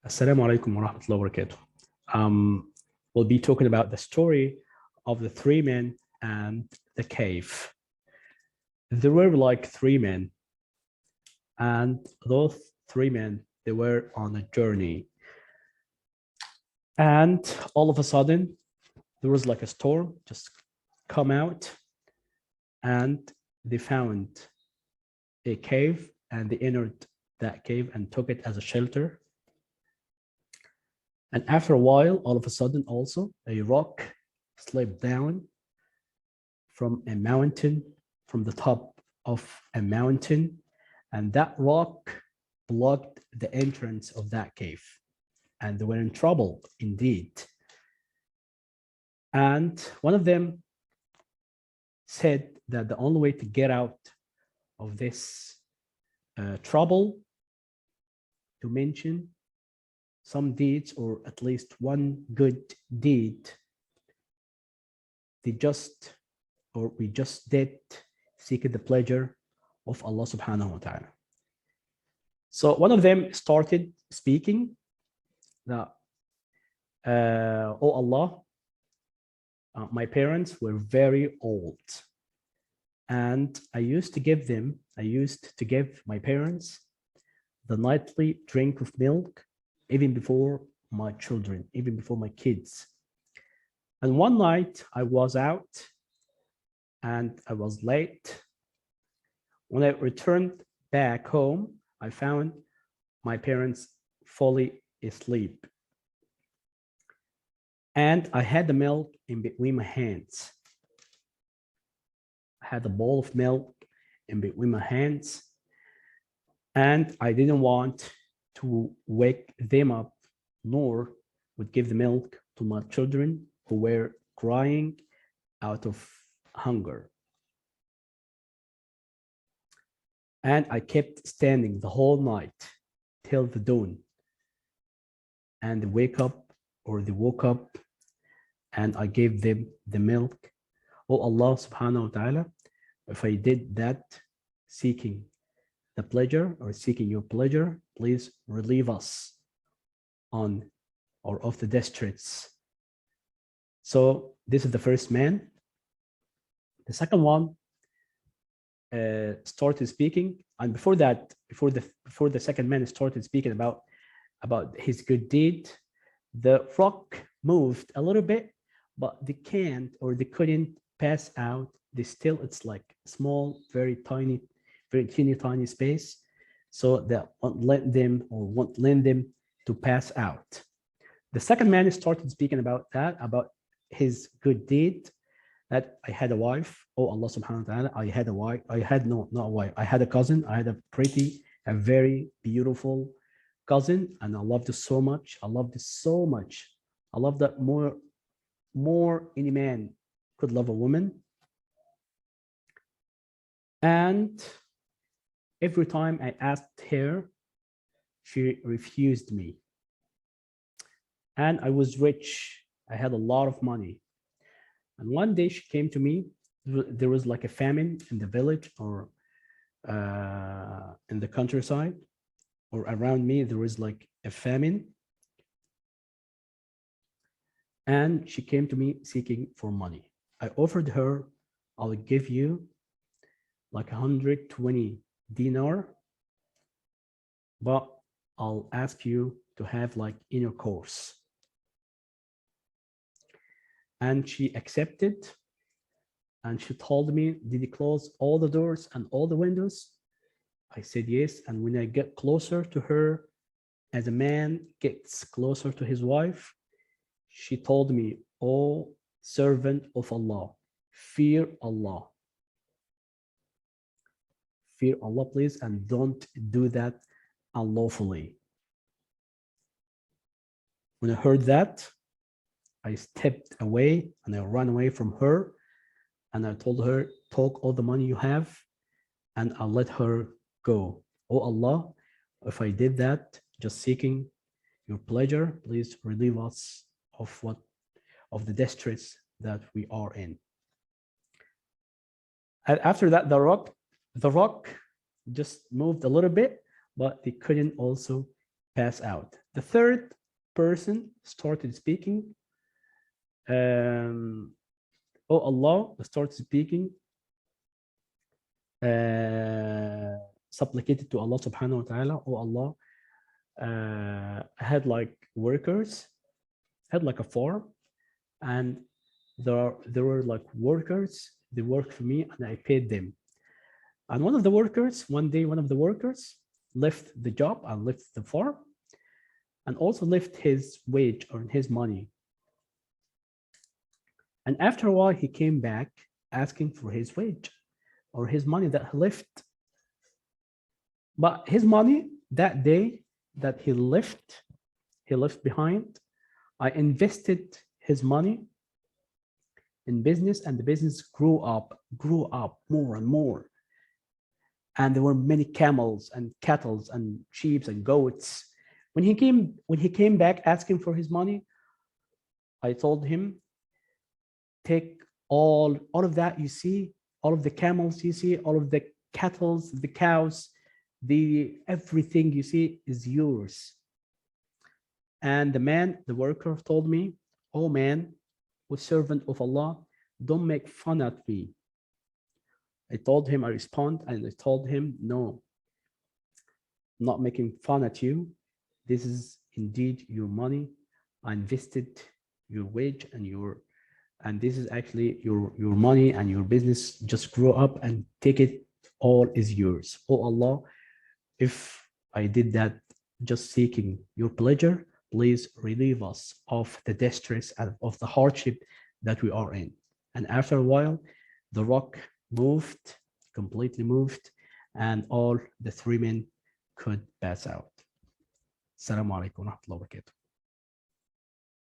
Assalamu alaikum wa rahmatullahi wa barakatuh. We'll be talking about the story of the three men and the cave. There were like three men, and those three men, they were on a journey. And all of a sudden, there was like a storm just come out, and they found a cave, and they entered that cave and took it as a shelter. And after a while, all of a sudden also, a rock slipped down from a mountain, from the top of a mountain, and that rock blocked the entrance of that cave. And they were in trouble indeed. And one of them said that the only way to get out of this trouble, to mention some deeds, or at least one good deed, we just did seek the pleasure of Allah subhanahu wa ta'ala. So one of them started speaking that, oh Allah, my parents were very old, and I used to give my parents the nightly drink of milk, even before my children, even before my kids. And one night I was out and I was late. When I returned back home, I found my parents fully asleep. And I had the milk in between my hands. I had a bowl of milk in between my hands, and I didn't want to wake them up, nor would give the milk to my children who were crying out of hunger. And I kept standing the whole night till the dawn. And they woke up, and I gave them the milk. Oh Allah subhanahu wa ta'ala, if I did that seeking the pleasure or seeking your pleasure, please relieve us on or of the distress. So this is the first man. The second one started speaking, and before the second man started speaking about his good deed, the rock moved a little bit, but they couldn't pass out. It's like small, very tiny space, so that won't let them to pass out. The second man started speaking about his good deed, that I had a wife. Oh Allah subhanahu wa ta'ala, I had a wife. I had not a wife. I had a cousin. I had a very beautiful cousin, and I loved it so much. I loved that more any man could love a woman. And every time I asked her, she refused me. And I was rich. I had a lot of money. And one day she came to me. There was like a famine in the village, or in the countryside, or around me, there was like a famine. And she came to me seeking for money. I offered her, I'll give you like 120 dinar, but I'll ask you to have like intercourse. And she accepted, and she told me, did you close all the doors and all the windows? I said yes. And when I get closer to her, as a man gets closer to his wife, she told me, oh servant of Allah, fear Allah. Fear Allah, please, and don't do that unlawfully. When I heard that, I stepped away and I ran away from her, and I told her, take all the money you have, and I'll let her go. Oh Allah, if I did that, just seeking your pleasure, please relieve us of the distress that we are in. And after that, the rock just moved a little bit, but they couldn't also pass out. The third person started speaking. Oh Allah, started speaking, supplicated to Allah subhanahu wa ta'ala. Oh Allah, had like workers, had like a farm, and there were like workers, they worked for me and I paid them. And one of the workers, one day, one of the workers left the job and left the farm and also left his wage or his money. And after a while, he came back asking for his wage or his money that he left. But his money that day that he left behind, I invested his money in business, and the business grew up more and more. And there were many camels and cattle and sheep and goats. When he came back asking for his money, I told him, take all of that you see, all of the camels you see, all of the cattle, the cows, everything you see is yours. And the worker told me, oh man, O servant of Allah, don't make fun at me. I respond and I told him, no, I'm not making fun at you. This is indeed your money. I invested your wage and this is actually your money, and your business just grow up, and take it, all is yours. Oh Allah, if I did that just seeking your pleasure, please relieve us of the distress and of the hardship that we are in. And after a while, the rock completely moved, and all the three men could pass out. Assalamu alaikum wa rahmatullahi wa barakatuh.